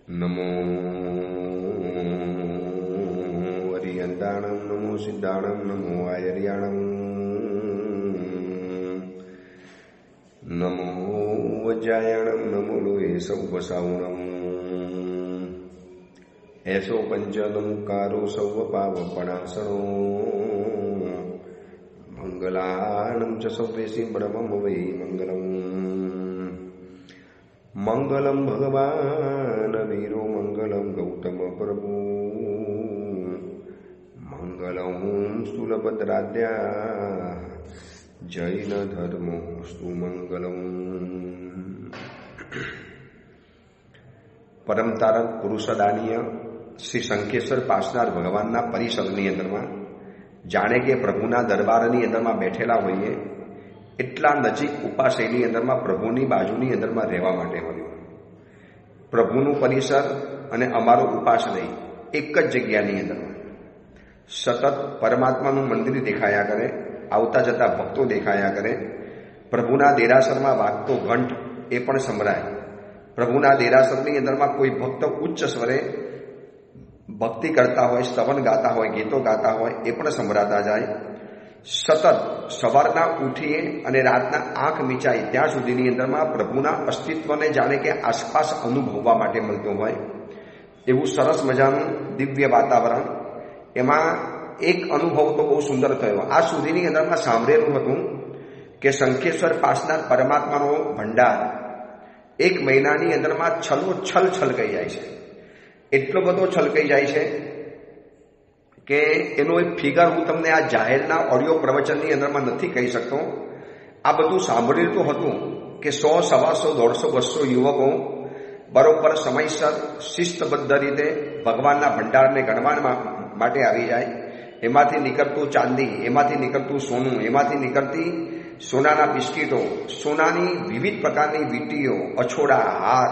નમો હરિયંતાણમ, નમો સિદ્ધાણમ, નમો આયર્યાણમ, નમો વજ્રાયાણમ, નમો લોહે સૌપસાવણમ, એસો પંચનમુકારો સૌ પાવપણાસણો, મંગલાણમ ચ સૌવેસી બ્રહ્મમ વૈ મંગલમ, મંગલમ ભગવાન વીરો, મંગલમ ગૌતમ પ્રભુ, મંગલમ સ્થૂલભદ્રાદ્યા, જૈન ધર્મોસ્તુ મંગલમ. પરમ તારક પુરુષદાનીય શ્રી શંખેશ્વર પાસનાર ભગવાનના પરિસરની અંદરમાં જાણે કે પ્રભુના દરબારની અંદરમાં બેઠેલા હોઈએ એટલા નજીક ઉપાશયની અંદરમાં પ્રભુની બાજુની અંદરમાં રહેવા માટે મળ્યું. પ્રભુનું પરિસર અને અમારું ઉપાશ્રય એક જ જગ્યાની અંદરમાં. સતત પરમાત્માનું મંદિર દેખાયા કરે, આવતા જતા ભક્તો દેખાયા કરે, પ્રભુના દેરાસરમાં વાગતો ઘંટ એ પણ સંભળાય. પ્રભુના દેરાસરની અંદરમાં કોઈ ભક્ત ઉચ્ચ સ્વરે ભક્તિ કરતા હોય, સ્તવન ગાતા હોય, ગીતો ગાતા હોય એ પણ સંભળાતા જાય. સતત સવારના ઉઠીએ અને રાતના આંખ મીચાય ત્યાં સુધીની અંદરમાં પ્રભુના અસ્તિત્વને જાણે કે આસપાસ અનુભવવા માટે મળતું હોય એવું સરસ મજાનું દિવ્ય વાતાવરણ. એમાં એક અનુભવ તો બહુ સુંદર થયો. આ સુધીની અંદરમાં સાંભળેલું હતું કે શંખેશ્વર પાસનાર પરમાત્માનો ભંડાર એક મહિનાની અંદરમાં છલોછલ છલકાઈ જાય છે. એટલો બધો છલકાઈ જાય છે કે એનો એક ફિગર હું તમને આ જાહેરના ઓડિયો પ્રવચનની અંદરમાં નથી કહી શકતો. આ બધું સાંભળેલું હતું કે 100, 125, 150, 200 યુવકો બરોબર સમયસર શિસ્તબદ્ધ રીતે ભગવાનના ભંડારને ગણવા માટે આવી જાય. એમાંથી નીકળતું ચાંદી, એમાંથી નીકળતું સોનું, એમાંથી નીકળતી સોનાના બિસ્કીટો, સોનાની વિવિધ પ્રકારની વીંટીઓ, અછોડા, હાર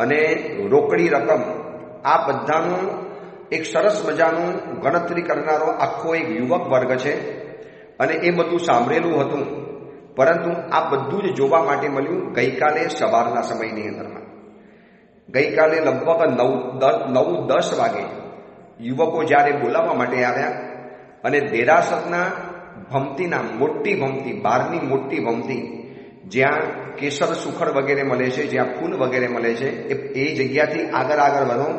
અને રોકડી રકમ, આ બધાનું એક સરસ મજાનું ગણતરી કરનારો આખો એક યુવક વર્ગ છે. અને એ બધું સાંભળેલું હતું, પરંતુ આ બધું જ જોવા માટે મળ્યું ગઈકાલે સવારના સમયની અંદરમાં. ગઈકાલે લગભગ 9-10 વાગે યુવકો જ્યારે બોલાવવા માટે આવ્યા અને દેરાસરના ભમતીના મોટી ભમતી, બહારની મોટી ભમતી જ્યાં કેસર સુખડ વગેરે મળે છે, જ્યાં ફૂલ વગેરે મળે છે, એ જગ્યાથી આગળ વધો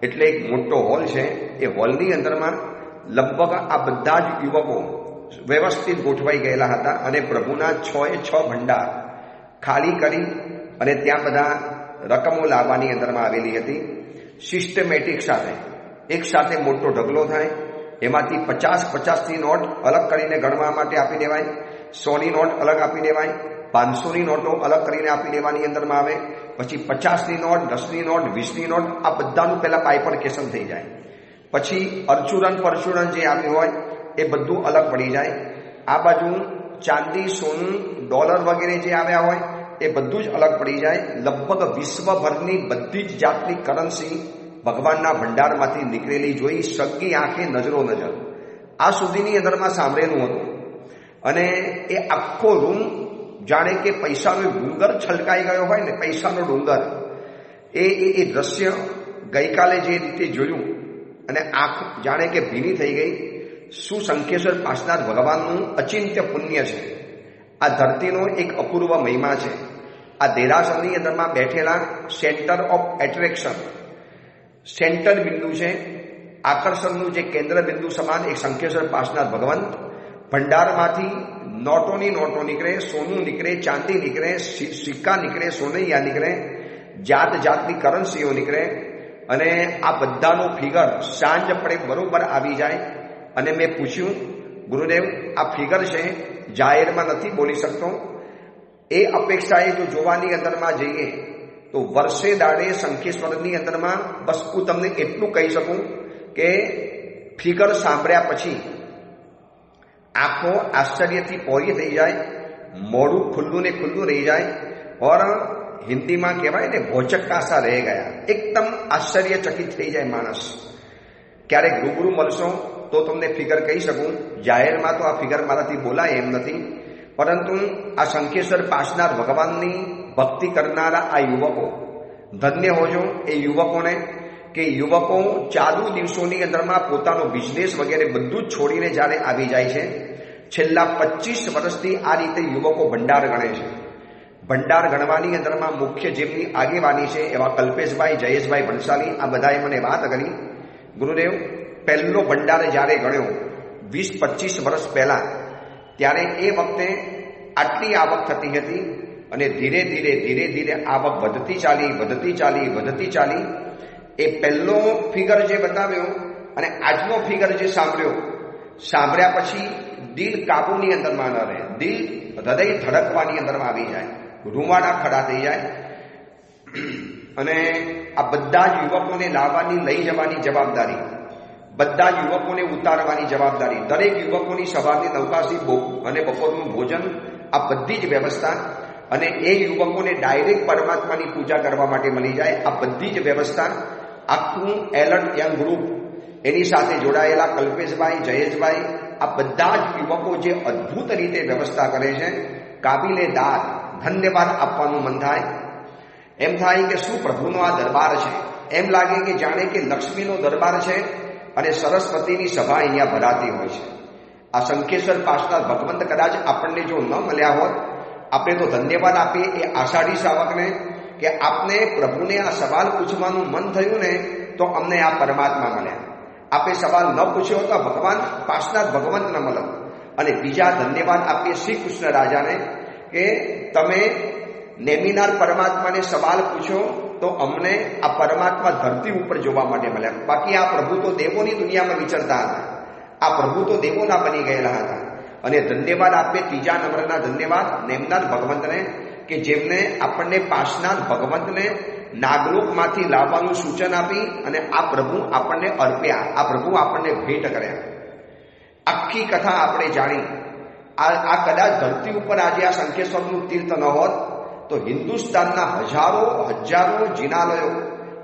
એટલે એક મોટો હોલ છે. એ હોલની અંદરમાં લગભગ આ બધા જ યુવકો વ્યવસ્થિત ગોઠવાઈ ગયેલા હતા અને પ્રભુના 6 ભંડાર ખાલી કરી અને ત્યાં બધા રકમો લાવવાની અંદરમાં આવેલી હતી. સિસ્ટમેટિક સાથે એક સાથે મોટો ઢગલો થાય, એમાંથી 50-50ની નોટ અલગ કરીને ગણવા માટે આપી દેવાય, 100ની નોટ અલગ આપી દેવાય, 500ની નોટો અલગ કરીને આપી દેવાની અંદરમાં આવે, પછી 50ની નોટ, 10ની નોટ, 20ની નોટ, આ બધાનું પહેલા બાયફર્કેશન થઈ જાય. પછી અર્ચુરન પરચુરન જે આવ્યું હોય એ બધું અલગ પડી જાય. આ બાજુ ચાંદી, સોનું, ડોલર વગેરે જે આવ્યા હોય એ બધું જ અલગ પડી જાય. લગભગ વિશ્વભરની બધી જ જાતની કરન્સી ભગવાનના ભંડારમાંથી નીકળેલી જોઈ સગી આંખે નજરો નજર. આ સુધીની અંદરમાં સાંભળેલું હતું. અને એ આખો રૂમ જાણે કે પૈસાનો ડુંગર છલકાઈ ગયો હોય ને, પૈસાનો ડુંગર. એ દ્રશ્ય ગઈકાલે જે રીતે જોયું અને આંખ જાણે કે ભીની થઈ ગઈ. શું શંખેશ્વર પાસનાર ભગવાનનું અચિંત્ય પુણ્ય છે. આ ધરતીનો એક અપૂર્વ મહિમા છે. આ દેરાસરની અંદરમાં બેઠેલા સેન્ટર ઓફ એટ્રેક્શન, સેન્ટર બિંદુ છે, આકર્ષણનું જે કેન્દ્ર બિંદુ સમાન એક શંખેશ્વર પાસનાર ભગવંત. ભંડારમાંથી નોટોની નોટો નીકળે, સોનું નીકળે, ચાંદી નીકળે, સિક્કા નીકળે, સોનૈયા નીકળે, જાત જાતની કરન્સીઓ નીકળે. અને આ બધાનો ફિગર સાંજ પડે બરોબર આવી જાય. અને મેં પૂછ્યું, ગુરુદેવ આ ફિગર છે, જાહેરમાં નથી બોલી શકતો, એ અપેક્ષાએ જો જોવાની અંદરમાં જઈએ તો વર્ષે દાડે શંખેશ્વરની અંદરમાં બસ હું તમને એટલું કહી શકું કે ફિગર સાંભળ્યા પછી આંખો આશ્ચર્યથી પોરી થઈ જાય, મોઢું ખુલ્લું ને ખુલ્લું રહી જાય. ઓર હિન્દીમાં કહેવાય ને ભોચક્કા સા રહી ગયા, એકદમ આશ્ચર્યચકિત થઈ જાય માણસ. ક્યારેક રૂબરૂ મળશો તો તમને ફિગર કહી શકું. જાહેરમાં તો આ ફિગર મારાથી બોલાય એમ નથી. પરંતુ આ શંખેશ્વર પાસનાર ભગવાનની ભક્તિ કરનારા આ યુવકો ધન્ય હોજો એ યુવકોને કે યુવકો ચાલુ દિવસોની અંદરમાં પોતાનો બિઝનેસ વગેરે બધું જ છોડીને જ્યારે આવી જાય છે. છેલ્લા 25 વર્ષથી આ રીતે યુવકો ભંડાર ગણે છે. ભંડાર ગણવાની અંદરમાં મુખ્ય જેમની આગેવાની છે એવા કલ્પેશભાઈ, જયેશભાઈ ભણસાલી, આ બધાએ મને વાત કરી. ગુરુદેવ, પહેલો ભંડાર જ્યારે ગણ્યો 20-25 વર્ષ પહેલા, ત્યારે એ વખતે આટલી આવક થતી હતી અને ધીરે ધીરે આવક વધતી ચાલી. એ પહેલો ફિગર જે બતાવ્યો અને આજનો ફિગર જે સાંભળ્યા પછી દિલ કાબુની અંદરમાં ન રહે, હૃદય ધડકવાની અંદરમાં આવી જાય, રૂવાડા ખડા થઈ જાય. અને આ બધા જ યુવકોને લાવવાની, લઈ જવાની જવાબદારી, બધા જ યુવકોને ઉતારવાની જવાબદારી, દરેક યુવકોની સવારની નવકાશી અને બપોરનું ભોજન, આ બધી જ વ્યવસ્થા, અને એ યુવકોને ડાયરેક્ટ પરમાત્માની પૂજા કરવા માટે મળી જાય, આ બધી જ વ્યવસ્થા આખું એલર્ટ યંગ ગ્રુપ, એની સાથે જોડાયેલા કલ્પેશભાઈ, જયેશભાઈ, આ બધા જ યુવકો જે અદ્ભુત રીતે વ્યવસ્થા કરે છે. કાબિલે દાદ, ધન્યવાદ આપવાનું મન થાય. એમ થાય કે શું પ્રભુનો આ દરબાર છે. એમ લાગે કે જાણે કે લક્ષ્મીનો દરબાર છે અને સરસ્વતીની સભા અહીંયા ભરાતી હોય છે. આ શંખેશ્વર પાસના ભગવંત કદાચ આપણને જો ન મળ્યા હોત, આપણે તો ધન્યવાદ આપીએ એ આષાઢી શ્રાવકને કે આપને પ્રભુને આ સવાલ પૂછવાનું મન થયું ને તો અમને આ પરમાત્મા મળ્યા. આપે સવાલ ન પૂછ્યો તો ભગવાન પાસના ભગવંત ન મળે. અને બીજા ધન્યવાદ આપીએ શ્રી કૃષ્ણ રાજાને કે તમે નેમિનાર પરમાત્માને સવાલ પૂછો તો અમને આ પરમાત્મા ધરતી ઉપર જોવા માટે મળ્યા. બાકી આ પ્રભુ તો દેવોની દુનિયામાં વિચરતા હતા, આ પ્રભુ તો દેવોના બની ગયેલા હતા. અને ધન્યવાદ આપીએ ત્રીજા નંબરના ધન્યવાદ નેમનાથ ભગવંતને કે જેમને આપણને પાસનાથ ભગવંતને નાગલોકમાંથી લાવવાનું સૂચન આપી અને આ પ્રભુ આપણને અર્પ્યા, આ પ્રભુ આપણને ભેટ કર્યા. આખી કથા આપણે જાણી. આ કદાચ ધરતી ઉપર આજે આ શંખેશ્વરનું તીર્થ ન હોત તો હિન્દુસ્તાનના હજારો જિનાલયો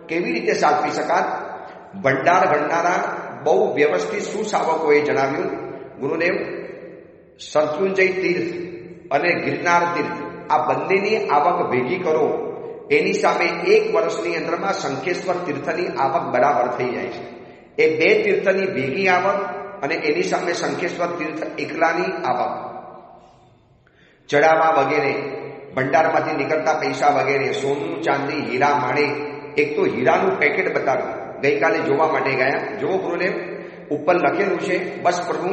કેવી રીતે સાચવી શકાત. ભંડાર ગણનારા બહુ વ્યવસ્થિત સુશાવકોએ જણાવ્યું, ગુરુદેવ, શત્રુંજય તીર્થ અને ગિરનાર તીર્થ આ બંનેની આવક ભેગી કરો, એની સામે 1 વર્ષની અંદરમાં શંખેશ્વર તીર્થની આવક બરાબર થઈ જાય છે. એ 2 તીર્થની ભેગી આવક અને એની સામે શંખેશ્વર તીર્થ એકલાની આવક, ચડાવા વગેરે, ભંડારમાંથી નીકળતા પૈસા વગેરે, સોનું, ચાંદી, હીરા, માણેક. એક તો હીરાનું પેકેટ બતાવ્યું, ગઈકાલે જોવા માટે ગયા. જુઓ ગુરુદેવ, ઉપર લખેલું છે, બસ પ્રભુ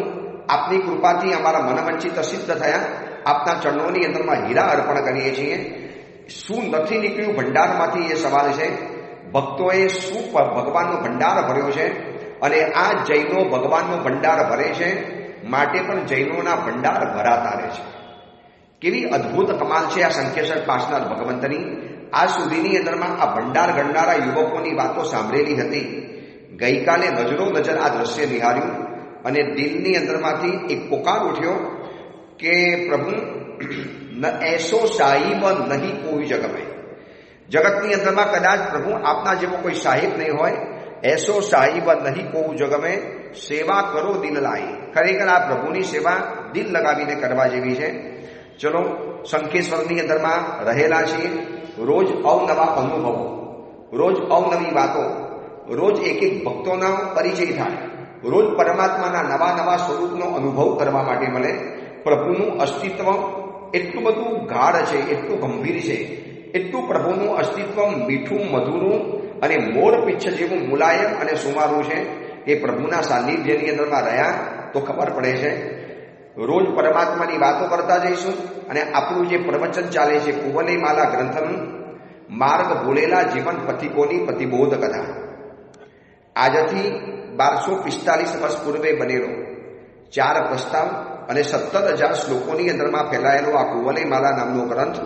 આપની કૃપાથી અમારા મનવંચિત સિદ્ધ થયા, આપના ચરણોની અંદરમાં હીરા અર્પણ કરીએ છીએ. શું નથી નીકળ્યું ભંડારમાંથી એ સવાલ છે. ભક્તોએ શું ભગવાનનો ભંડાર ભર્યો છે અને આ જૈનો ભગવાનનો ભંડાર ભરે છે માટે પણ જૈનોના ભંડાર ભરાતા રહે છે. કેવી અદ્ભુત કમાલ છે આ શંખેશ્વર પાસનાથ ભગવંતની. આ સુધીની અંદરમાં આ ભંડાર ગણનારા યુવકોની વાતો સાંભળેલી હતી. ગઈકાલે નજરો નજર આ દ્રશ્ય નિહાળ્યું અને દિલની અંદરમાંથી એક પોકાર ઉઠ્યો કે પ્રભુ ન એસો સાહિબ નહીં કોઈ જગ મેં. જગતની અંદરમાં કદાચ પ્રભુ આપના જેવો કોઈ સાહિબ નહીં હોય. એસો સાહિબ નહીં કોઈ જગ મેં, સેવા કરો દિલ લાઈ. ખરેખર આ પ્રભુની સેવા દિલ લગાવીને કરવા જેવી છે. ચલો, શંખેશ્વરની અંદરમાં રહેલા છીએ, રોજ અવનવા અનુભવો, રોજ અવનવી વાતો, રોજ એક ભક્તોના પરિચય થાય, રોજ પરમાત્માના નવા સ્વરૂપનો અનુભવ કરવા માટે મળે. પ્રભુનું અસ્તિત્વ એટલું બધું ગાઢ છે, એટલું ગંભીર છે, એટલું પ્રભુનું અસ્તિત્વ મીઠું, મધુરું અને મોર પીછ જેવું મુલાયમ અને સુમારું છે. એ પ્રભુના સાનિધ્યની અંદરમાં રહ્યા તો ખબર પડે છે. રોજ પરમાત્માની વાતો કરતા જઈશું અને આપણું જે પ્રવચન ચાલે છે કુવલય માલા ગ્રંથનું માર્ગ ભૂલેલા જીવન પથિકોની પ્રતિબોધ કથા. આજથી 1245 વર્ષ પૂર્વે બનેલો 4 પ્રસ્તાવ અને 17,000 શ્લોકોની અંદરમાં ફેલાયેલો આ કુવલય માલા નામનો ગ્રંથ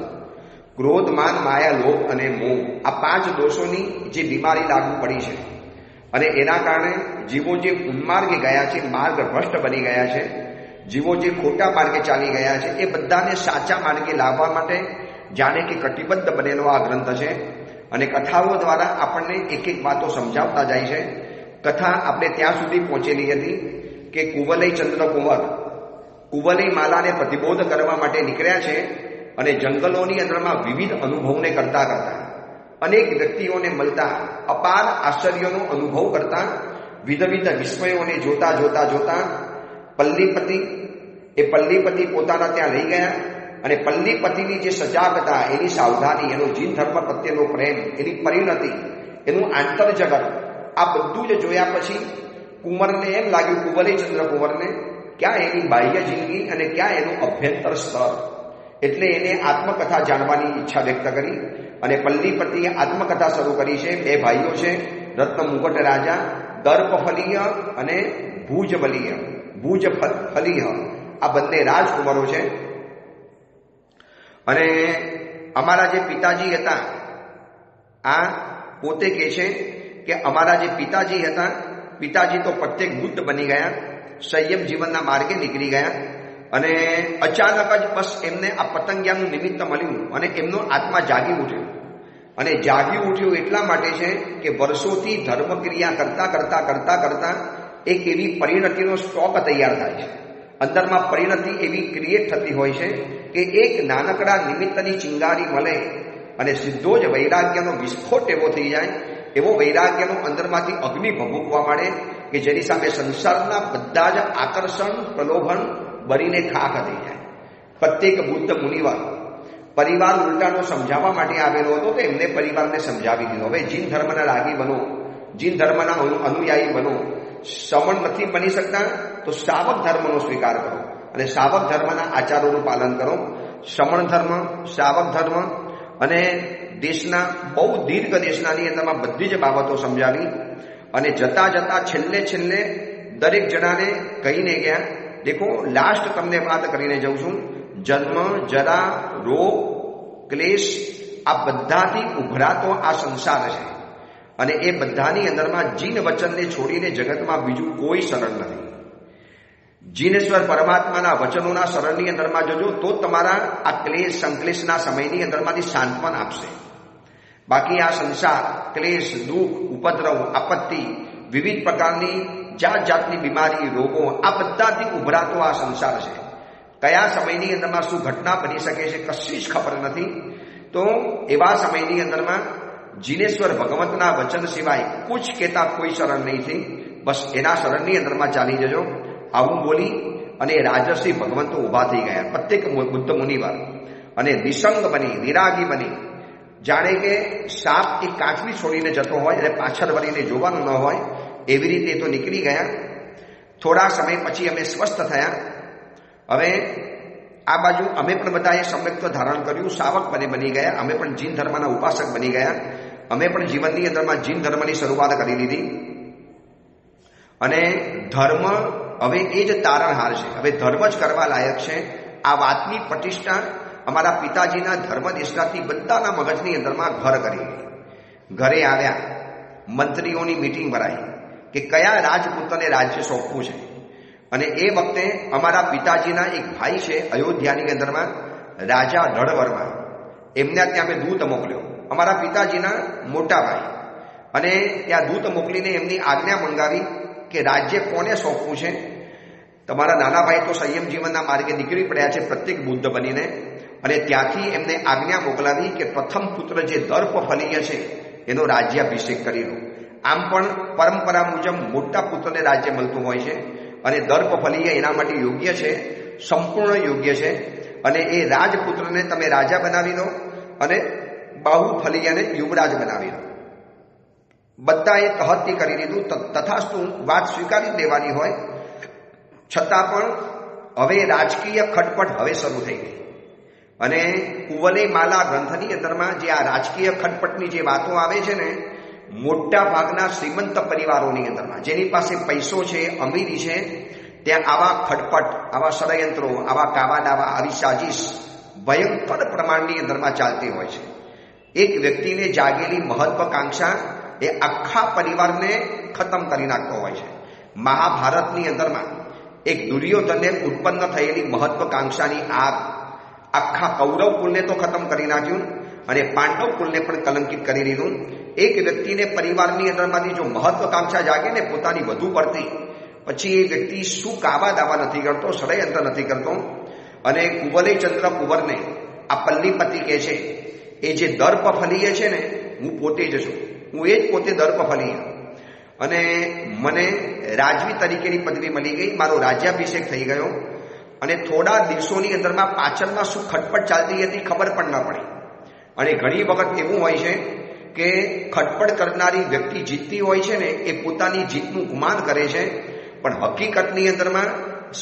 ક્રોધ, માન, માયા, લોભ અને મોહ, આ 5 દોષોની જે બીમારી લાગુ પડી છે અને એના કારણે જીવો જે ઉન્માર્ગે ગયા છે, માર્ગ ભ્રષ્ટ બની ગયા છે, જીવો જે ખોટા માર્ગે ચાલી ગયા છે, એ બધાને સાચા માર્ગે લાવવા માટે જાણે કે કટિબદ્ધ બનેલો આ ગ્રંથ છે. અને કથાઓ દ્વારા આપણને એક વાતો સમજાવતા જાય છે. કથા આપણે ત્યાં સુધી પહોંચેલી હતી કે કુવલય ચંદ્રકુંવર કુવલય માલાને પ્રતિબોધ કરવા માટે નીકળ્યા છે અને જંગલોની અંદરમાં વિવિધ અનુભવને કરતા અનેક વ્યક્તિઓને મળતા, અપાર આશ્ચર્યનો અનુભવ કરતા, વિવિધ વિસ્મયોને જોતા જોતા જોતા પલ્લીપતિ પોતાના ત્યાં લઈ ગયા અને પલ્લીપતિની જે સજાગતા, એની સાવધાની, એનો જીન ધર્મ પ્રત્યેનો પ્રેમ, એની પરિણતિ, એનું આંતરજગત, આ બધું જ જોયા પછી કુંવરને એમ લાગ્યું, કુવલયચંદ્ર કુંવરને, ક્યાં એની બાહ્ય જિંદગી અને ક્યાં એનું અભ્યંતર સ્તર. એટલે એને આત્મકથા જાણવાની ઈચ્છા વ્યક્ત કરી અને પલ્લીપતિએ આત્મકથા શરૂ કરી છે. બે ભાઈઓ છે, રત્ન મુગટ રાજા, દર્પફલીય અને ભુજફલીય, આ બંને રાજકુમારો છે. અને અમારા જે પિતાજી હતા, આ પોતે કહે છે કે અમારા જે પિતાજી હતા, પિતાજી તો પ્રત્યેક બુદ્ધ બની ગયા, સંયમ જીવનના માર્ગે નીકળી ગયા અને અચાનક જ બસ એમને આ પતંગિયાનું નિમિત્ત મળ્યું અને એમનો આત્મા જાગી ઉઠ્યો. અને જાગી ઉઠ્યું એટલા માટે છે કે વર્ષોથી ધર્મક્રિયા કરતા કરતા કરતા કરતા એક એવી પરિણતિનો સ્ટોક તૈયાર થાય છે. અંદરમાં પરિણતિ એવી ક્રિએટ થતી હોય છે કે એક નાનકડા નિમિત્તની ચિંગારી મળે અને સીધો જ વૈરાગ્યનો વિસ્ફોટ એવો થઈ જાય, એવો વૈરાગ્યનો અંદરમાંથી અગ્નિ ભભૂકવા માંડે કે જેની સામે સંસારના બધા જ આકર્ષણ, પ્રલોભન બળીને ખાખ થઈ જાય. પ્રત્યેક બુદ્ધ મુનિવાર પરિવાર ઉલટાનો સમજાવવા માટે આવેલો હતો, તો એમને પરિવારને સમજાવી દીધો, હવે જીન ધર્મના રાગી બનો, જીન ધર્મના અનુયાયી બનો. શ્રમણ નથી બની શકતા તો શ્રાવક ધર્મનો સ્વીકાર કરો અને શ્રાવક ધર્મના આચારોનું પાલન કરો. શ્રમણ ધર્મ, શ્રાવક ધર્મ અને દેશના બહુ દીર્ઘ દેશનાની અંદરમાં બધી જ બાબતો સમજાવી અને જતા જતા છેલ્લે દરેક જણાને કહીને ગયા, દેખો લાસ્ટ તમને વાત કરીને જઉં છું, જન્મ, જરા, રોગ, ક્લેશ આ બધાથી ઉભરાતો આ સંસાર છે અને એ બધાની અંદરમાં જીન વચનને છોડીને જગતમાં બીજું કોઈ શરણ નથી. જીનેશ્વર પરમાત્માના વચનોના શરણની અંદરમાં જજો તો તમારા આ ક્લેશ સંક્લેશના સમયની અંદરમાંથી સાંત્વન આપશે. બાકી આ સંસાર ક્લેશ, દુઃખ, ઉપદ્રવ, આપત્તિ, વિવિધ પ્રકારની જાત જાતની બીમારી, રોગો આ બધાથી ઉભરાતો આ સંસાર છે. કયા સમયની અંદરમાં શું ઘટના બની શકે છે કશી જ ખબર નથી. તો એવા સમયની અંદરમાં જીનેશ્વર ભગવંતના વચન સિવાય કુછ કહેતા કોઈ શરણ નહીં થઈ, બસ એના શરણની અંદરમાં ચાલી જજો. આવું બોલી અને રાજર્ષિ ભગવંતો ઊભા થઈ ગયા, પ્રત્યેક બુદ્ધ મુનિવાર, અને નિસંગ બની, નિરાગી બની, જાણે કે સાપ એક કાચની છોડીને જતો હોય અને પાછળ વળીને જોવાનું ન હોય એવી રીતે તો નીકળી ગયા. થોડા સમય પછી અમે સ્વસ્થ થયા. હવે આ બાજુ અમે પણ બધાએ સમ્યક્ત્વ ધારણ કર્યું, સાવક બની ગયા, અમે પણ જીન ધર્મના ઉપાસક બની ગયા. અમે પણ જીવનની અંદરમાં જીન ધર્મની શરૂઆત કરી દીધી અને ધર્મ હવે એ જ તારણહાર છે. હવે ધર્મ જ કરવા લાયક છે. આ વાતની પ્રતિષ્ઠા અમારા પિતાજીના ધર્મ નિષ્ઠાથી બધાના મગજની અંદરમાં ઘર કરી. ઘરે આવ્યા, મંત્રીઓની મીટિંગ ભરાઈ કે કયા રાજપૂતને રાજ્ય સોંપવું છે. અને એ વખતે અમારા પિતાજીના એક ભાઈ છે અયોધ્યાની અંદરમાં, રાજા ધડવર્મા, એમને ત્યાં અમે દૂત મોકલ્યો, અમારા પિતાજીના મોટા ભાઈ, અને ત્યાં દૂત મોકલીને એમની આજ્ઞા મંગાવી કે રાજ્ય કોને સોંપવું છે. તમારા નાના ભાઈ તો સંયમ જીવનના માર્ગે નીકળી પડ્યા છે પ્રત્યેક બુદ્ધ બનીને, અને ત્યાંથી એમને આજ્ઞા મોકલાવી કે પ્રથમ પુત્ર જે દર્પફલીય છે એનો રાજ્યાભિષેક કરી લો. આમ પણ પરંપરા મુજબ મોટા પુત્રને રાજ્ય મળતું હોય છે અને દર્પફલીય એના માટે યોગ્ય છે, સંપૂર્ણ યોગ્ય છે. અને એ રાજપુત્રને તમે રાજા બનાવી દો અને બાહુફલીયને યુવરાજ બનાવી દો. બધાએ તહત્તી કરી દીધું. તથાસ્તુ વાત સ્વીકારી દેવાની હોય છતાં પણ હવે રાજકીય ખટપટ હવે શરૂ થઈ ગઈ. અને કુવલે માલા ગ્રંથની અંદરમાં જે આ રાજકીય ખટપટની જે વાતો આવે છે ને, મોટા ભાગના શ્રીમંત પરિવારોની અંદરમાં જેની પાસે પૈસો છે, અમીરી છે, ત્યાં આવા ખટપટ, આવા ષડયંત્રો, આવા કાવાદાવા, આવી સાજીશ ભયંકર પ્રમાણની અંદરમાં ચાલતી હોય છે. એક વ્યક્તિને જાગેલી મહત્વાકાંક્ષા એ આખા પરિવારને ખતમ કરી નાખતો હોય છે. મહાભારતની અંદરમાં એક દુર્યોધનને ઉત્પન્ન થયેલી મહત્વાકાંક્ષાની આગ આખા કૌરવ કુલને તો ખતમ કરી નાખ્યું અને પાંડવ કુલને પણ કલંકિત કરી દીધું. એક વ્યક્તિને પરિવારની અંદરમાંથી જો મહત્વાકાંક્ષા જાગે ને પોતાની વધુ પડતી, પછી એ વ્યક્તિ શું કાવા દાવા નથી કરતો, ષડયંત્ર નથી કરતો. અને કુવલયચંદ્ર કુંવરને આ પલ્લીપતિ કહે છે, એ જે દર્પફલીય છે ને હું પોતે જ છું, હું એ જ પોતે દર્પફલીય. અને મને રાજવી તરીકેની પદવી મળી ગઈ, મારો રાજ્યાભિષેક થઈ ગયો. અને થોડા દિવસોની અંદરમાં પાછળમાં શું ખટપટ ચાલતી હતી ખબર પણ ન પડી. અને ઘણી વખત એવું હોય છે કે ખટપટ કરનારી વ્યક્તિ જીતતી હોય છે ને, એ પોતાની જીતનું ગુમાન કરે છે, પણ હકીકતની અંદરમાં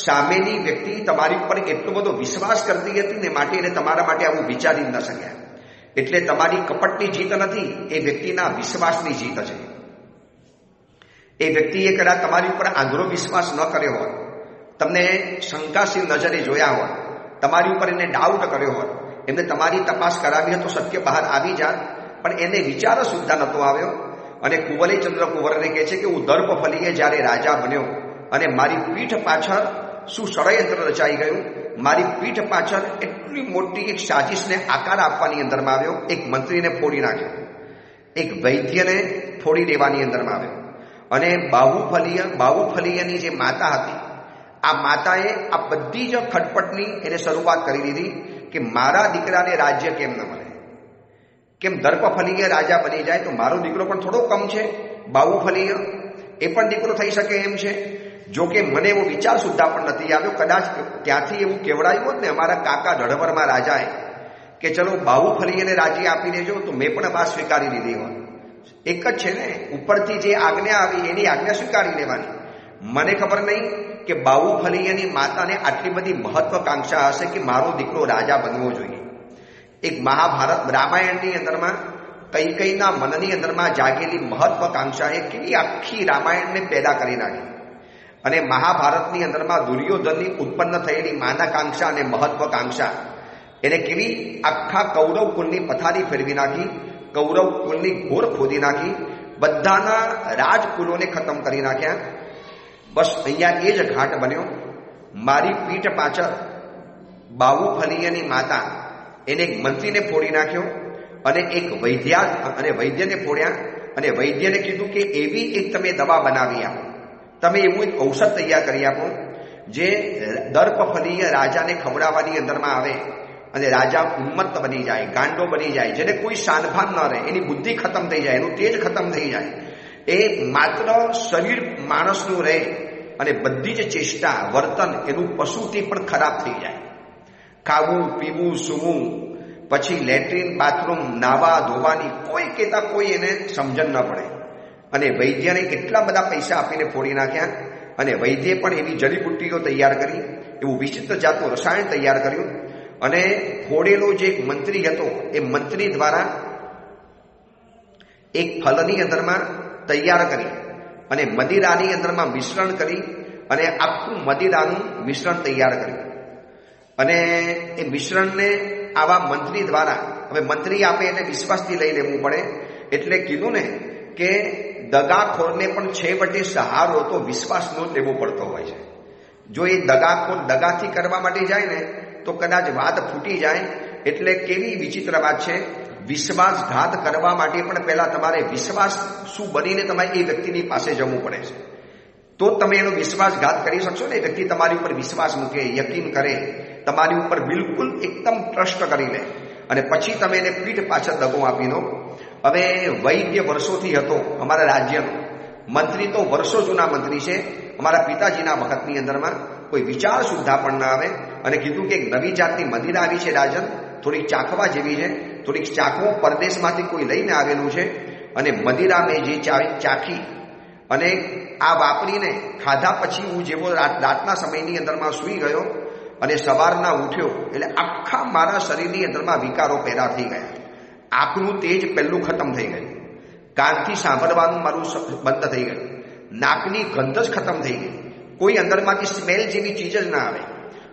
સામેની વ્યક્તિ તમારી ઉપર એટલો બધો વિશ્વાસ કરતી હતી ને, માટે એને તમારા માટે આવું વિચારી ન શક્યા. એટલે તમારી કપટની જીત નથી, એ વ્યક્તિના વિશ્વાસની જીત છે. એ વ્યક્તિએ કદાચ તમારી ઉપર આંધળો વિશ્વાસ ન કર્યો હોય, તમને શંકાશીલ નજરે જોયા હોય, તમારી ઉપર એને ડાઉટ કર્યો હોય, એમને તમારી તપાસ કરાવી તો સત્ય બહાર આવી જાત, પણ એને વિચાર સુદ્ધા નહોતો આવ્યો. અને કુંવલેચંદ્ર કુંવરને કહે છે કે હું દર્પફલીએ જ્યારે રાજા બન્યો અને મારી પીઠ પાછળ શું ષડયંત્ર રચાઈ ગયું, મારી પીઠ પાછળ એટલી મોટી એક સાજિશને આકાર આપવાની અંદરમાં આવ્યો. એક મંત્રીને ફોડી નાખ્યો, એક વૈદ્યને ફોડી દેવાની અંદરમાં આવ્યો. અને બાહુફલીયની જે માતા હતી, આ માતાએ આ બધી જ ખટપટની એને શરૂઆત કરી દીધી કે મારા દીકરાને રાજ્ય કેમ ન મળે, કેમ દર્પફલીય રાજા બની જાય તો મારો દીકરો પણ થોડો કમ છે, બાહુફલીય એ પણ દીકરો થઈ શકે એમ છે. જોકે મને એવો વિચાર સુદ્ધા પણ નથી આવ્યો. કદાચ ત્યાંથી એવું કેવડાયું હોત ને અમારા કાકા ઢળવરમાં રાજાએ કે ચલો બાહુફલીયને રાજ્ય આપી દેજો, તો મેં પણ વાત સ્વીકારી લીધી હોત. એક જ છે ને, ઉપરથી જે આજ્ઞા આવી એની આજ્ઞા સ્વીકારી લેવાની. મને ખબર નહીં કે બાહુફલીયની માતાને આટલી બધી મહત્વકાંક્ષા હશે કે મારો દીકરો રાજા બનવો જોઈએ. એક મહાભારત રામાયણની અંદરમાં કૈકેયીના મનની અંદરમાં જાગેલી મહત્વકાંક્ષાએ કેવી આખી રામાયણને પેદા કરી નાખી. અને મહાભારતની અંદરમાં દુર્યોધનની ઉત્પન્ન થયેલી માનાકાંક્ષા અને મહત્વકાંક્ષા એને કેવી આખા કૌરવ કુલની પથારી ફેરવી નાખી, કૌરવ કુલની ઘોર ખોદી નાખી, બધાના રાજકુલોને ખતમ કરી નાખ્યા. બસ અહીંયા એ જ ઘાટ બન્યો. મારી પીઠ પાછળ બાહુફલીયની માતા એને એક મંત્રીને ફોડી નાખ્યો અને એક વૈદ્યને ફોડ્યા. અને વૈદ્યને કીધું કે એવી એક તમે દવા બનાવી આપો, તમે એવું એક ઔષધ તૈયાર કરી આપો જે દર્પફલીય રાજાને ખવડાવવાની અંદરમાં આવે અને રાજા ઉન્મત્ત બની જાય, ગાંડો બની જાય, જેને કોઈ શાનભાન ન રહે, એની બુદ્ધિ ખતમ થઈ જાય, એનું તેજ ખતમ થઈ જાય, એ માત્ર શરીર માણસનું રહે અને બધી જ ચેષ્ટા વર્તન એનું પશુથી પણ ખરાબ થઈ જાય. ખાવું પીવું સૂવું, પછી લેટ્રિન બાથરૂમ નાવા ધોવાની કોઈ કહેતા કોઈ એને સમજણ ન પડે. અને વૈદ્યને કેટલા બધા પૈસા આપીને ફોડી નાખ્યા. અને વૈદ્યે પણ એવી જડીબુટ્ટીઓ તૈયાર કરી, એવું વિચિત્ર જાતનું રસાયણ તૈયાર કર્યું. અને ફોડેલો જે એક મંત્રી હતો એ મંત્રી દ્વારા એક ફલની અંદરમાં તૈયાર કરી અને મદિરાની અંદરમાં મિશ્રણ કરી અને આખું મદિરાનું મિશ્રણ તૈયાર કર્યું. અને એ મિશ્રણને આવા મંત્રી દ્વારા, હવે મંત્રી આપે એને વિશ્વાસથી લઈ લેવું પડે, એટલે કીધું ને કે દગાખોરને પણ છેવટે સહારો તો વિશ્વાસનો જ લેવો પડતો હોય છે. જો એ દગાખોર દગાથી કરવા માટે જાય ને તો કદાચ વાત ફૂટી જાય. એટલે કેવી વિચિત્ર વાત છે, વિશ્વાસઘાત કરવા માટે પણ પહેલા તમારે વિશ્વાસ શું બનીને તમારે એ વ્યક્તિની પાસે જવું પડે છે, તો તમે એનો વિશ્વાસઘાત કરી શકશો ને. એ વ્યક્તિ તમારી ઉપર વિશ્વાસ મૂકે, યકીન કરે, તમારી ઉપર બિલકુલ એકદમ ટ્રસ્ટ કરી લે, અને પછી તમે એને પીઠ પાછળ દગો આપી દો. હવે વૈદ્ય વર્ષોથી હતો અમારા રાજ્યનો, મંત્રી તો વર્ષો જૂના મંત્રી છે. અમારા પિતાજીના વખતની અંદરમાં કોઈ વિચાર સુદ્ધા પણ ના આવે. અને કીધું કે એક નવી જાતની મદિરા આવી છે રાજન, થોડીક ચાખવા જેવી છે, થોડીક ચાખવો, પરદેશમાંથી કોઈ લઈને આવેલું છે. અને મદિરા મેં જે ચાખી અને આ વાપરીને ખાધા પછી હું જેવો રાતના સમયની અંદરમાં સૂઈ ગયો અને સવારના ઉઠ્યો એટલે આખા મારા શરીરની અંદરમાં વિકારો પેદા થઈ ગયા. આંખનું તેજ પહેલું ખતમ થઈ ગયું, કાનથી સાંભળવાનું મારું બંધ થઈ ગયું, નાકની ગંધ જ ખતમ થઈ ગઈ, કોઈ અંદરમાંથી સ્મેલ જેવી ચીજ જ ના આવે,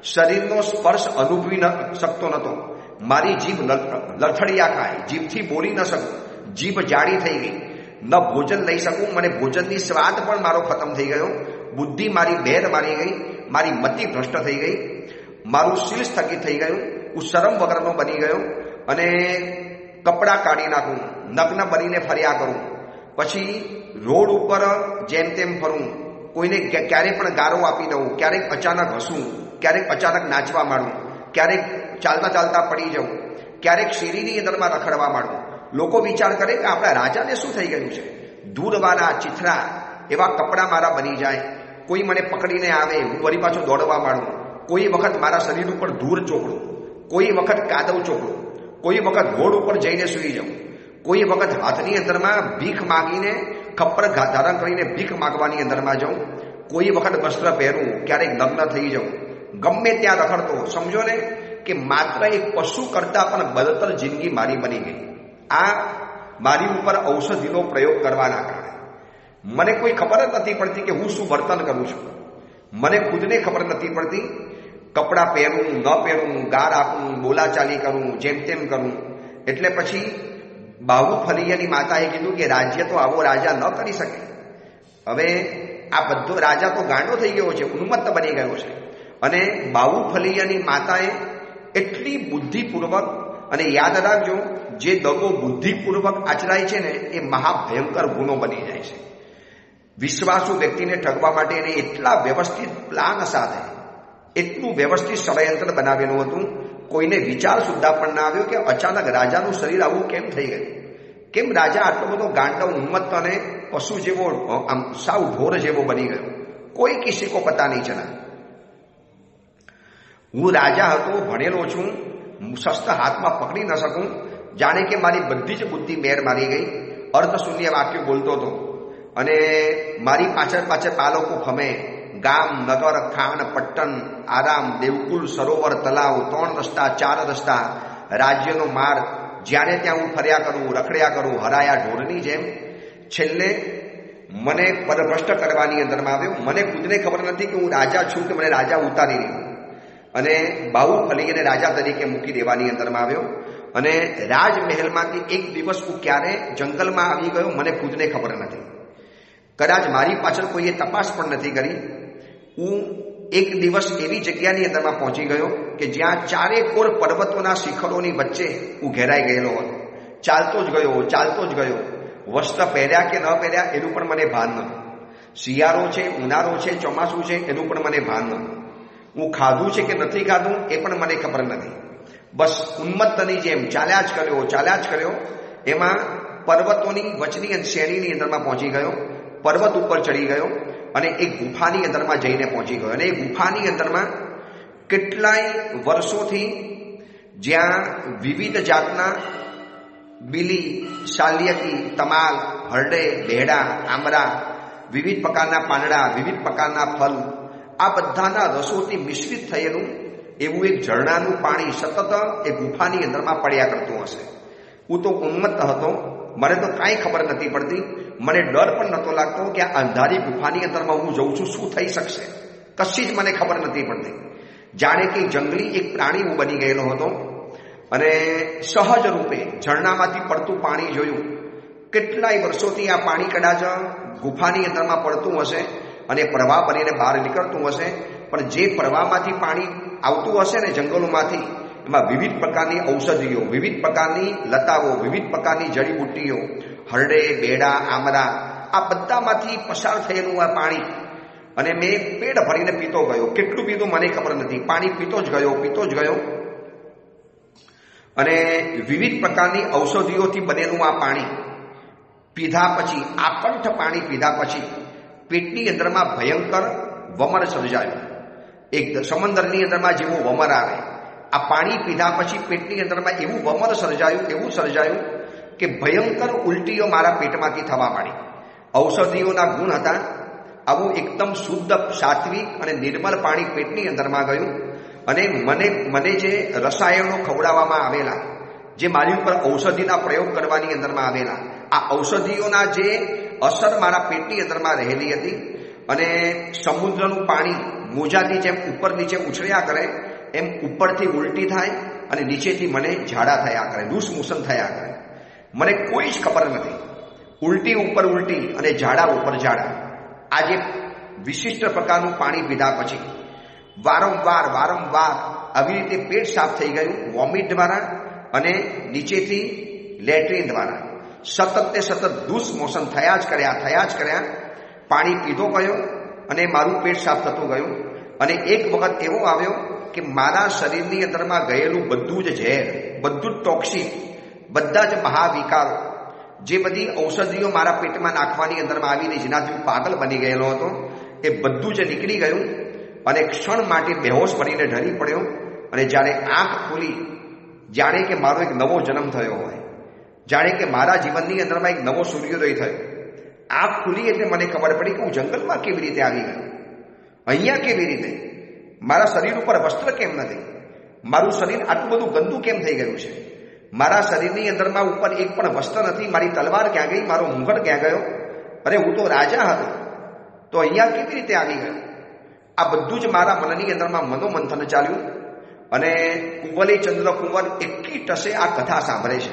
શરીરનો સ્પર્શ અનુભવી ન શકતો નહોતો, મારી જીભ લથડિયા ખાય, જીભથી બોલી ન શકું, જીભ જાડી થઈ ગઈ, ન ભોજન લઈ શકું, મને ભોજનની સ્વાદ પણ મારો ખતમ થઈ ગયો, બુદ્ધિ મારી બેર મારી ગઈ, મારી મતિ ભ્રષ્ટ થઈ ગઈ, મારું શીલ સ્થગિત થઈ ગયું, હું શરમ વગરનો બની ગયો. અને કપડાં કાઢી નાખું, નગ્ન બનીને ફર્યા કરું, પછી રોડ ઉપર જેમ તેમ ફરું, કોઈને ક્યારેક પણ ગારો આપી દઉં, ક્યારેક અચાનક હસું, ક્યારેક અચાનક નાચવા માંડું, ક્યારેક ચાલતા ચાલતા પડી જાઉં, ક્યારેક શેરીની અંદરમાં રખડવા માંડું, લોકો વિચાર કરે કે આપણા રાજાને શું થઈ ગયું છે, ધૂળવાળા ચીથરા એવા કપડાં મારા બની જાય, કોઈ મને પકડીને આવે હું વળી પાછો દોડવા માંડું, કોઈ વખત મારા શરીર ઉપર ધૂળ ચોપડું, કોઈ વખત કાદવ ચોપડું, કોઈ વખત ઘોડ ઉપર જઈને સૂઈ જાઉં, કોઈ વખત હાથની અંદરમાં ભીખ માગીને ખપ્પર ધારણ કરીને ભીખ માગવાની અંદરમાં જાઉં, કોઈ વખત વસ્ત્ર પહેરું, ક્યારેક નગ્ન થઈ જાઉં, ગમે ત્યાં રખડતો. સમજો ને કે માત્ર એક પશુ કરતા પણ બદતર જિંદગી મારી બની ગઈ. આ મારી ઉપર ઔષધિનો પ્રયોગ કરવાના કારણે મને કોઈ ખબર જ નથી પડતી કે હું શું વર્તન કરું છું. મને ખુદને ખબર નથી પડતી. કપડાં પહેરું ન પહેરું, ગાર આપું, બોલાચાલી કરું, જેમ તેમ કરું. એટલે પછી બાહુફલીયાની માતાએ કીધું કે રાજ્ય તો આવો રાજા ન કરી શકે. હવે આ બધો રાજા તો ગાંડો થઈ ગયો છે, ઉન્મત્ત બની ગયો છે. અને બાહુફલીયાની માતાએ એટલી બુદ્ધિપૂર્વક, અને યાદ રાખજો, જે દગો બુદ્ધિપૂર્વક આચરાય છે ને એ મહાભયંકર ગુનો બની જાય છે. વિશ્વાસુ વ્યક્તિને ઠગવા માટે એને એટલા વ્યવસ્થિત પ્લાન સાથે એટલું વ્યવસ્થિત ષડયંત્ર બનાવેલું હતું, કોઈને વિચાર સુદ્ધા પણ ના આવ્યો કે અચાનક રાજાનું શરીર આવું કેમ થઈ ગયું, કેમ રાજા આટલો બધો ગાંડો ઉન્મત્ત અને પશુ જેવો, આમ સાવ ઢોર જેવો બની ગયો. કોઈ કિસી કો પતા નહીં ચલા. હું રાજા હતો, ભણેલો છું, શસ્ત્ર હાથમાં પકડી ન શકું, જાણે કે મારી બધી જ બુદ્ધિ મેર મારી ગઈ. અર્ધશૂન્ય વાક્યો બોલતો હતો અને મારી પાછળ પાછળ બાળકો ફમે. ગામ, નગર, ખાન, પટ્ટન, આરામ, દેવકુલ, સરોવર, તલાવ, 3 રસ્તા 4 રસ્તા, રાજ્યનો માર્ગ, જ્યારે ત્યાં હું ફર્યા કરું, રખડ્યા કરું, હરાયા ઢોરની જેમ. છેલ્લે મને પરભ્રષ્ટ કરવાની અંદરમાં આવ્યો. મને ખુદને ખબર નથી કે હું રાજા છું કે મને રાજા ઉતારી રહ્યો, અને બાહુફલીયાને રાજા તરીકે મૂકી દેવાની અંદરમાં આવ્યો. અને રાજમહેલમાંથી એક દિવસ હું ક્યારે જંગલમાં આવી ગયો મને ખુદને ખબર નથી. કદાચ મારી પાછળ કોઈએ તપાસ પણ નથી કરી. હું એક દિવસ એવી જગ્યાની અંદરમાં પહોંચી ગયો કે જ્યાં ચારેકોર પર્વતોના શિખરોની વચ્ચે હું ઘેરાઈ ગયેલો હતો. ચાલતો જ ગયો. વસ્ત્ર પહેર્યા કે ન પહેર્યા એનું પણ મને ભાન નહોતું. શિયાળો છે, ઉનાળો છે, ચોમાસું છે એનું પણ મને ભાન નહોતું. હું ખાધું છે કે નથી ખાધું એ પણ મને ખબર નથી. બસ ઉન્મત્તની જેમ ચાલ્યા જ કર્યો. એમાં પર્વતોની વચની શ્રેણીની અંદરમાં પહોંચી ગયો. પર્વત ઉપર ચડી ગયો અને એક ગુફાની અંદરમાં જઈને પહોંચી ગયો. અને એ ગુફાની અંદરમાં કેટલાય વર્ષોથી જ્યાં વિવિધ જાતના બીલી, શાલ્યકી, તમાલ, હરડે, બેડા, આંબરા, વિવિધ પ્રકારના પાંદડા, વિવિધ પ્રકારના ફલ, આ બધાના રસોથી મિશ્રિત થયેલું એવું એક ઝરણાનું પાણી સતત એ ગુફાની અંદરમાં પડ્યા કરતું હશે. હું તો ઉન્મત્ત હતો. મને તો કાંઈ ખબર નથી પડતી. મને ડર પણ નહોતો લાગતો કે આ અંધારી ગુફાની અંદરમાં હું જઉં છું, શું થઈ શકશે, કશી જ મને ખબર નથી પડતી. જાણે કે જંગલી એક પ્રાણી હું બની ગયેલો હતો. અને સહજ રૂપે ઝરણામાંથી પડતું પાણી જોયું. કેટલાય વર્ષોથી આ પાણી કદાચ ગુફાની અંદરમાં પડતું હશે અને પ્રવાહ બનીને બહાર નીકળતું હશે. પણ જે પ્રવાહમાંથી પાણી આવતું હશે ને જંગલોમાંથી, એમાં વિવિધ પ્રકારની ઔષધિઓ, વિવિધ પ્રકારની લતાઓ, વિવિધ પ્રકારની જડીબુટ્ટીઓ, હરડે, બેડા, આમરા, આ બધામાંથી પસાર થયેલું આ પાણી. અને મેં પેટ ભરીને પીતો ગયો. કેટલું પીધું મને ખબર નથી. પાણી પીતો જ ગયો. અને વિવિધ પ્રકારની ઔષધિઓથી બનેલું આ પાણી પીધા પછી, આકંઠ પાણી પીધા પછી પેટની અંદરમાં ભયંકર વમર સર્જાયું. એક સમંદરની અંદરમાં જેવો વમર આવે, આ પાણી પીધા પછી પેટની અંદરમાં એવું વમર સર્જાયું કે ભયંકર ઉલટીઓ મારા પેટમાંથી થવા માંડી. ઔષધિઓના ગુણ હતા. આવું એકદમ શુદ્ધ, સાત્વિક અને નિર્મળ પાણી પેટની અંદરમાં ગયું. અને મને જે રસાયણો ખવડાવવામાં આવેલા, જે મારી ઉપર ઔષધિના પ્રયોગ કરવાની અંદરમાં આવેલા, આ ઔષધિઓના જે અસર મારા પેટની અંદરમાં રહેલી હતી. અને સમુદ્રનું પાણી મોજાથી જેમ ઉપર નીચે ઉછળ્યા કરે એમ ઉપરથી ઉલટી થાય અને નીચેથી મને ઝાડા થયા કરે, લૂસ મોશન થયા કરે. મને કોઈ જ ખબર નથી. ઉલટી ઉપર ઉલટી અને ઝાડા ઉપર ઝાડા. આ જે વિશિષ્ટ પ્રકારનું પાણી પીધા પછી વારંવાર આવી રીતે પેટ સાફ થઈ ગયું, વોમિટ દ્વારા અને નીચેથી લેટ્રિન દ્વારા. સતત લૂસ મોશન થયા જ કર્યા. પાણી પીધો ગયો અને મારું પેટ સાફ થતું ગયું. અને એક વખત એવો આવ્યો કે મારા શરીરની અંદરમાં ગયેલું બધું જ ઝેર, બધું જ ટોક્સિક, બધા જ મહાવિકારો, જે બધી ઔષધિઓ મારા પેટમાં નાખવાની અંદરમાં આવીને જેનાથી હું પાગલ બની ગયેલો હતો, એ બધું જ નીકળી ગયું અને ક્ષણ માટે બેહોશ પડીને ઢળી પડ્યો. અને જ્યારે આંખ ખુલી, જાણે કે મારો એક નવો જન્મ થયો હોય, જાણે કે મારા જીવનની અંદરમાં એક નવો સૂર્યોદય થયો. આંખ ખુલી એટલે મને ખબર પડી કે હું જંગલમાં કેવી રીતે આવી ગયો, અહીંયા કેવી રીતે, મારા શરીર ઉપર વસ્ત્ર કેમ નથી, મારું શરીર આટલું બધું ગંદુ કેમ થઈ ગયું છે, મારા શરીરની અંદરમાં ઉપર એક પણ વસ્ત્ર નથી, મારી તલવાર ક્યાં ગઈ, મારો મુંગટ ક્યાં ગયો, અરે હું તો રાજા હતો, તો અહીંયા કેવી રીતે આવી ગયો. આ બધું જ મારા મનની અંદરમાં મનોમંથન ચાલ્યું. અને કુંવલે ચંદ્રકુંવર એકી ટસે આ કથા સાંભળે છે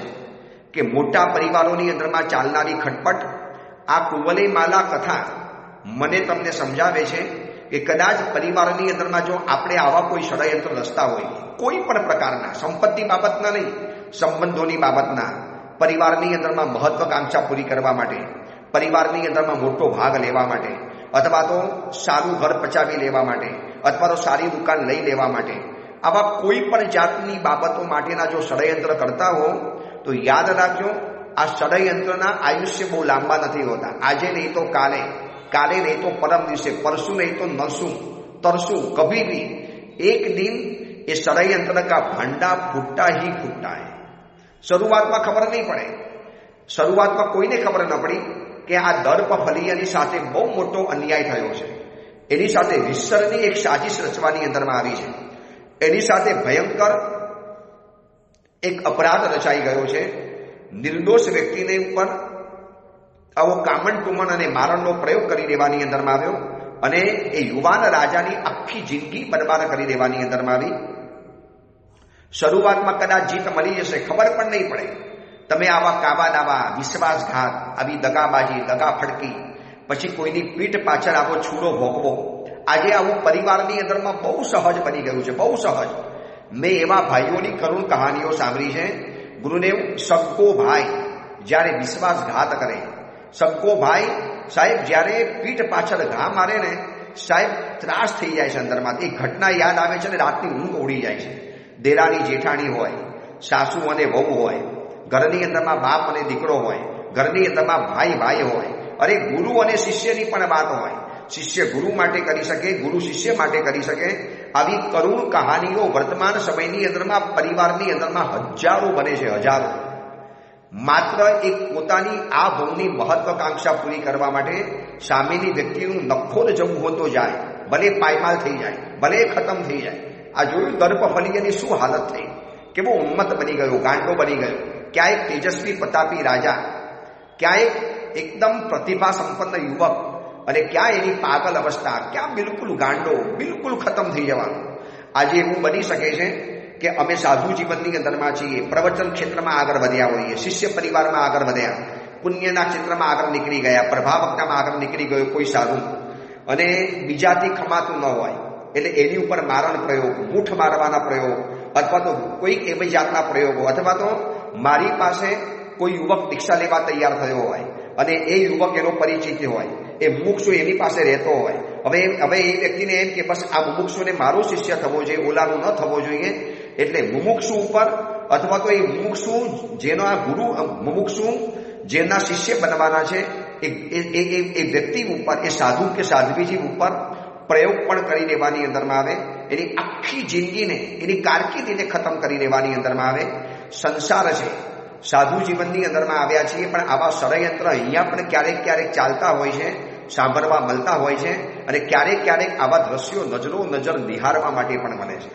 કે મોટા પરિવારોની અંદરમાં ચાલનારી ખટપટ આ કુંવલે માલા કથા મને તમને સમજાવે છે કે કદાચ પરિવારની અંદરમાં જો આપણે આવા કોઈ ષડયંત્ર રચતા હોય, કોઈ પણ પ્રકારના, સંપત્તિ બાબતના નહીં, સંબંધોની બાબતના, પરિવારની અંદરમાં મહત્વાકાંક્ષા પૂરી કરવા માટે, પરિવારની અંદરમાં મોટો ભાગ લેવા માટે, અથવા તો સારું ઘર પચાવી લેવા માટે, અથવા તો સારી દુકાન લઈ લેવા માટે, આવા કોઈ પણ જાતની બાબતો માટેના જો ષડયંત્ર કરતા હો તો યાદ રાખજો, આ ષડયંત્રના આયુષ્ય બહુ લાંબા નથી હોતા. આજે નહીં તો કાલે, કાલે નહીં તો પરમ દિવસે, પરસું નહીં તો નરસું, તરસું, કભી ભી એક દિન એ ષડયંત્ર કા ભંડા ફૂટતા ही फूटता है. શરૂઆતમાં ખબર નહીં પડે, શરૂઆતમાં કોઈને ખબર ન પડી કે આ દર્પ ફલિયાની સાથે બહુ મોટો અન્યાય થયો છે, એની સાથે વિસરની એક સાજિશ રચવાની અંદરમાં આવી છે, એની સાથે ભયંકર એક અપરાધ રચાઈ ગયો છે. નિર્દોષ વ્યક્તિને ઉપર આવો કામણ ટુમણ અને મારણનો પ્રયોગ કરી દેવાની અંદરમાં આવ્યો અને એ યુવાન રાજાની આખી જિંદગી બરબાદ કરી દેવાની અંદરમાં આવી. શરૂઆતમાં કદાચ જીત મળી જશે, ખબર પણ નહીં પડે. તમે આવા કાવા દાવા, વિશ્વાસઘાત, આવી દગાબાજી, દગા ફડકી, પછી કોઈની પીઠ પાછળ આવો છૂડો ભોગવો, આજે આવું પરિવારની અંદરમાં બહુ સહજ બની ગયું છે, બહુ સહજ. મેં એવા ભાઈઓની કરુણ કહાનીઓ સાંભળી છે. ગુરુદેવ, સગો ભાઈ જ્યારે વિશ્વાસઘાત કરે, સગો ભાઈ સાહેબ જ્યારે પીઠ પાછળ ઘા મારે ને સાહેબ ત્રાસ થઈ જાય છે અંદરમાં. એ ઘટના યાદ આવે છે ને રાતની ઊંઘ ઉડી જાય છે. દેરાની જેઠાણી હોય, સાસુ અને વહુ હોય, ઘરની અંદરમાં બાપ અને દીકરો હોય, ઘરની અંદરમાં ભાઈ ભાઈ હોય, અરે ગુરુ અને શિષ્યની પણ વાત હોય. શિષ્ય ગુરુ માટે કરી શકે, ગુરુ શિષ્ય માટે કરી શકે. આવી કરુણ કહાનીઓ વર્તમાન સમયની અંદરમાં પરિવારની અંદરમાં હજારો બને છે, હજારો. માત્ર એક પોતાની આ ભવની મહત્વાકાંક્ષા પૂરી કરવા માટે સામેની વ્યક્તિનું નખોદ જવું હોતો જાય, ભલે પાયમાલ થઈ જાય, ભલે ખતમ થઈ જાય. આ જોયું દર્પ ફલિયાની શું હાલત થઈ, કેવો ઉન્મત્ત બની ગયો, ગાંડો બની ગયો. ક્યાં એક તેજસ્વી પ્રતાપી રાજા, ક્યાં એક એકદમ પ્રતિભા સંપન્ન યુવક, અને ક્યાં એની પાગલ અવસ્થા, ક્યાં બિલકુલ ગાંડો, બિલકુલ ખતમ થઈ જવાનું. આજે એવું બની શકે છે કે અમે સાધુ જીવનની અંદરમાં છીએ, પ્રવચન ક્ષેત્રમાં આગળ વધ્યા હોઈએ, શિષ્ય પરિવારમાં આગળ વધ્યા, પુણ્યના ક્ષેત્રમાં આગળ નીકળી ગયા, પ્રભાવકતામાં આગળ નીકળી ગયો કોઈ સાધુ, અને બીજાથી ખમાતું ન હોય એટલે એની ઉપર મારણ પ્રયોગ, મૂઠ મારવાના પ્રયોગ, અથવા તો કોઈક એવી જાતના પ્રયોગો, અથવા તો મારી પાસે કોઈ યુવક દીક્ષા લેવા તૈયાર થયો હોય અને એ યુવક એનો પરિચિત હોય, એ મુમુક્ષુ એની પાસે રહેતો હોય. હવે એ વ્યક્તિને એમ કે બસ આ મુમુક્ષુને મારો શિષ્ય થવો જોઈએ, ઓલાનું ન થવો જોઈએ. એટલે મુમુક્ષુ ઉપર, અથવા તો એ મુમુક્ષુ જેનો આ ગુરુ, મુમુક્ષુ જેના શિષ્ય બનવાના છે એ વ્યક્તિ ઉપર, એ સાધુ કે સાધ્વીજી ઉપર પ્રયોગ પણ કરી દેવાની અંદરમાં આવે. એની આખી જિંદગીને, એની કારકિર્દીને ખતમ કરી દેવાની અંદરમાં આવે. સંસાર છે, સાધુ જીવનની અંદરમાં આવ્યા છીએ, પણ આવા ષડયંત્ર અહીંયા પણ ક્યારેક ક્યારેક ચાલતા હોય છે, સાંભળવા મળતા હોય છે. અને ક્યારેક ક્યારેક આવા દ્રશ્યો નજરો નજર નિહાળવા માટે પણ મળે છે.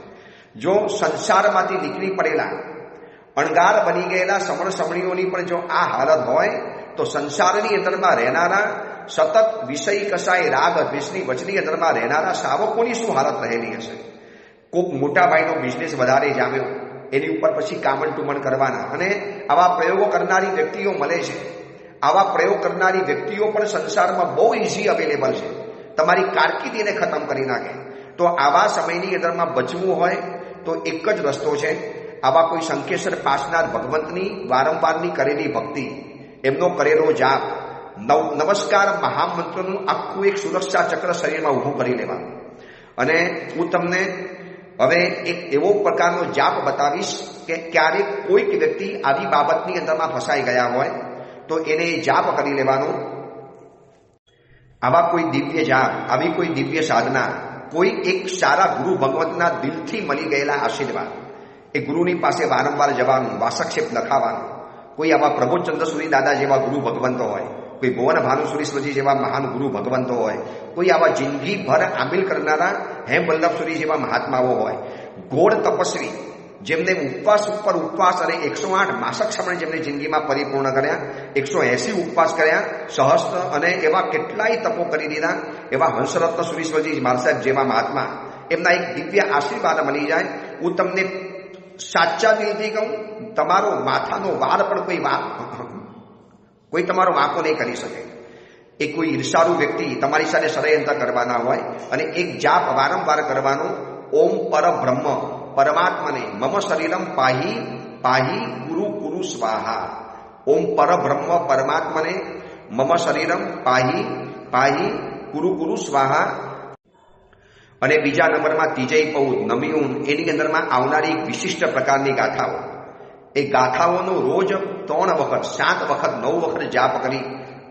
જો સંસારમાંથી નીકળી પડેલા, અણગાર બની ગયેલા સમણ સમણીઓની પણ જો આ હાલત હોય તો સંસારની અંદરમાં રહેનારા, સતત વિષય કસાય રાગ દ્વેષની વચની અંદરમાં રહેનારા સાવકોની શું હાલત રહેલી હશે. કોઈક મોટા ભાઈનો બિઝનેસ વધારે જામ્યો, એની ઉપર પછી કામણ ટુમણ કરવાના, અને આવા પ્રયોગો કરનારી વ્યક્તિઓ મળે છે. આવા પ્રયોગ કરનારી વ્યક્તિઓ પણ સંસારમાં બહુ ઇઝી અવેલેબલ છે, તમારી કારકિર્દીને ખતમ કરી નાખે. તો આવા સમયની અંદરમાં બચવું હોય તો એક જ રસ્તો છે, આવા કોઈ શંખેશ્વર પાસનાર ભગવંતની વારંવારની કરેલી ભક્તિ, એમનો કરેલો જાપ, નમસ્કાર મહામંત્રનું આખું એક સુરક્ષા ચક્ર શરીરમાં ઊભું કરી લેવાનું. અને હું તમને હવે એક એવો પ્રકારનો જાપ બતાવીશ કે ક્યારેક કોઈક વ્યક્તિ આવી બાબતની અંદરમાં ફસાઈ ગયા હોય તો એને જાપ કરી લેવાનો. આવા કોઈ દિવ્ય જાપ, આવી કોઈ દિવ્ય સાધના, કોઈ એક સારા ગુરુ ભગવંતના દિલથી મળી ગયેલા આશીર્વાદ, એ ગુરુની પાસે વારંવાર જવાનું, વાસક્ષેપ લખાવાનું. કોઈ આવા પ્રબોધચંદ્ર સુરી દાદા જેવા ગુરુ ભગવંતો હોય, કોઈ ભુવન ભાનુસુરીશ્વરજી જેવા મહાન ગુરુ ભગવંતો હોય, કોઈ આવા જિંદગીભર આમિલ કરનારા હેમ વલ્લભસુરી જેવા મહાત્માઓ હોય, ઘોર તપસ્વી જેમને ઉપવાસ ઉપર ઉપવાસ અને 108 માસક સમય જેમને જિંદગીમાં પરિપૂર્ણ કર્યા, 180 ઉપવાસ કર્યા, સહસ્ત્ર અને એવા કેટલાય તપો કરી દીધા, એવા હંસરત્ન સુરીશ્વરજી મહારાજ જેવા મહાત્મા, એમના એક દિવ્ય આશીર્વાદ મળી જાય. હું તમને સાચા દિલથી કહું, તમારો માથાનો વાળ પણ કોઈ તમારો વાંકો નહીં કરી શકે. એ કોઈ ઈર્ષાળુ વ્યક્તિ તમારી સાથે ષડયંત્ર કરવાના હોય અને એક જાપ વારંવાર કરવાનો, ઓમ પરબ્રહ્મ પરમાત્મને મમ શરીરમ પાહી પાહી ગુરુ ગુરુ સ્વાહા. ઓમ પરબ્રહ્મ પરમાત્મને મમ શરીરમ પાહી પાહી ગુરુ ગુરુ સ્વાહા. અને બીજા નંબરમાં તિજય પૌદ નમિયુન, એની અંદરમાં આવનારી એક વિશિષ્ટ પ્રકારની ગાથાઓ, એ ગાથાઓનો રોજ 3 વખત 7 વખત 9 વખત જાપ કરી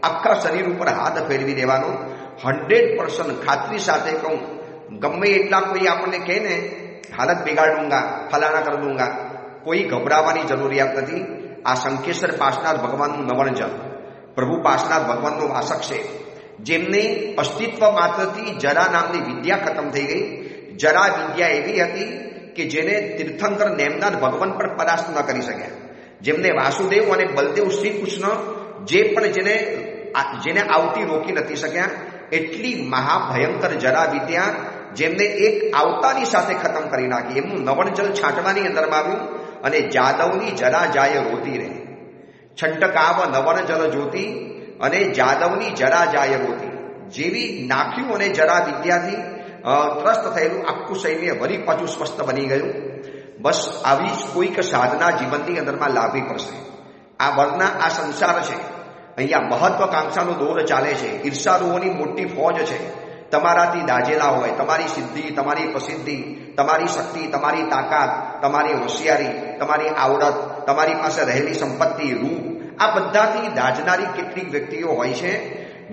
આખા શરીર ઉપર હાથ ફેરવી દેવાનો. 100% ખાતરી સાથે કહું, ગમે એટલા કોઈ આપણને કહે ને હાલત બિગાડ દૂંગા, ફલાણા કર દૂંગા, કોઈ ગભરાવાની જરૂરિયાત નથી. આ શંખેશ્વર પાસનાથ ભગવાનનું નવણજલ, પ્રભુ પાસનાથ ભગવાનનો વાસક છે, જેમને અસ્તિત્વ માત્રથી જરા નામની વિદ્યા ખતમ થઈ ગઈ. જરા વિદ્યા એવી હતી કે જેને તીર્થંકર નેમનાથ ભગવાન પણ પરાસ્ત ન કરી શક્યા. જેમને વાસુદેવ અને બલદેવ શ્રી કૃષ્ણ જે પણ જેને આવતી રોકી નથી શક્યા, એટલી મહાભયંકર જરા વિદ્યા જેમને એક આવતાની સાથે ખતમ કરી નાખી. એમનું નવણજલ છાંટવાની અંદરમાં આવ્યું અને જાદવની જરા જાય રોતી રહે. છંટકાવ નવણ જલ જ્યોતિ અને જાદવની જરા જાય રોતી. જેવી નાખ્યું અને જરા વિદ્યાથી ત્રસ્ત થયેલું આખું સૈન્ય વળી પાછું સ્વસ્થ બની ગયું. બસ આવી જ કોઈક સાધના જીવનની અંદરમાં લાવવી પડશે. આ વર્ગના આ સંસાર છે, અહીંયા મહત્વકાંક્ષાનો દોર ચાલે છે, ઈર્ષાળુઓની મોટી ફોજ છે. તમારાથી દાજેલા હોય, તમારી સિદ્ધિ, તમારી પ્રસિદ્ધિ, તમારી શક્તિ, તમારી તાકાત, તમારી હોશિયારી, તમારી આવડત, તમારી પાસે રહેલી સંપત્તિ, રૂપ, આ બધાથી દાજનારી કેટલીક વ્યક્તિઓ હોય છે.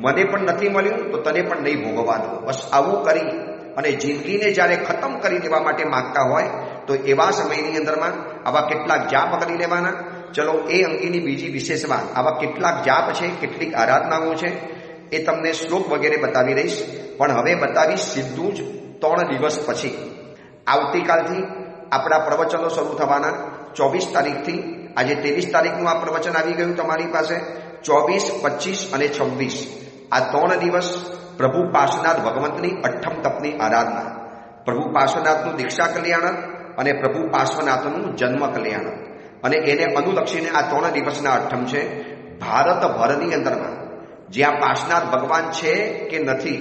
મને પણ નથી મળ્યું તો તને પણ નહીં ભોગવવા દો. બસ આવું કરી અને જિંદગીને જ્યારે ખતમ કરી દેવા માટે માંગતા હોય તો એવા સમયની અંદરમાં આવા કેટલાક જાપ કરી લેવાના. ચલો, એ અંગેની બીજી વિશેષ વાત, આવા કેટલાક જાપ છે, કેટલીક આરાધનાઓ છે, એ તમને શ્લોક વગેરે બતાવી રહીશ. પણ હવે બતાવીશ સીધું જ 3 દિવસ પછી. આવતીકાલથી આપણા પ્રવચનો શરૂ થવાના. 24 તારીખથી, આજે 23 તારીખનું આ પ્રવચન આવી ગયું તમારી પાસે. 24, 25 અને 26 આ 3 દિવસ પ્રભુ પાર્શ્વનાથ ભગવંતની 8મ તપની આરાધના, પ્રભુ પાર્શ્વનાથનું દીક્ષા કલ્યાણ અને પ્રભુ પાર્શ્વનાથનું જન્મ કલ્યાણ. અને એને અનુલક્ષીને આ 3 દિવસના 8મ છે. ભારતભરની અંદરમાં જ્યાં પાર્શ્વનાથ ભગવાન છે કે નથી,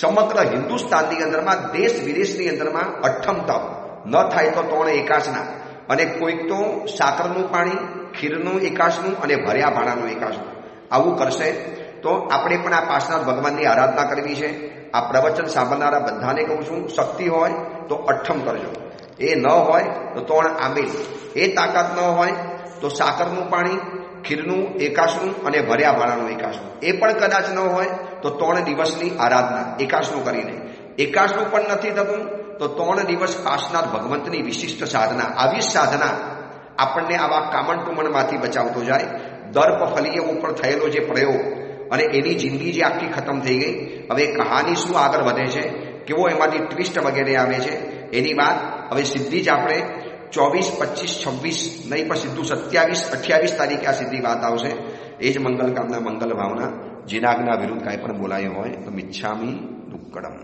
સમગ્ર હિન્દુસ્તાનની અંદરમાં, દેશ વિદેશની અંદરમાં 8મ તપ ન થાય તો 3 એકાસના, અને કોઈક તો સાકરનું પાણી, ખીરનું એકાસનું અને ભર્યા ભાણાનું એકાસનું, આવું કરશે. તો આપણે પણ આ પાર્શ્વનાથ ભગવાનની આરાધના કરવી છે. આ પ્રવચન સાંભળનારા બધાને કહું છું, શક્તિ હોય તો 8મ કરજો, એ ન હોય તો 3 આંબેલ, એ તાકાત ન હોય તો સાકરનું પાણી, ખીરનું એકાસનું અને ભર્યા ભાણાનું એકાસનું, એ પણ કદાચ ન હોય તો 3 દિવસની આરાધના એકાસનું કરીને. એકાસનું પણ નથી થતું તો 3 દિવસ પાર્શ્વનાથ ભગવંતની વિશિષ્ટ સાધના. આવી સાધના આપણને આવા કામણટુમણમાંથી બચાવતો જાય. દર્પ ફલીય ઉપર થયેલો જે પ્રયોગ અને એની જિંદગી જે આખી ખતમ થઈ ગઈ, હવે કહાની શું આગળ વધે છે, કેવો એમાંથી ટ્વિસ્ટ વગેરે આવે છે, એની વાત હવે સીધી જ આપણે 24, 25, 26 નહીં પણ સીધું 27, 28 તારીખે આ સીધી વાત આવશે. એ જ મંગલ કામના, મંગલ ભાવના. જેના આજ્ઞા વિરુદ્ધ કાંઈ પણ બોલાયું હોય તો મિચ્છામી દુક્કડમ.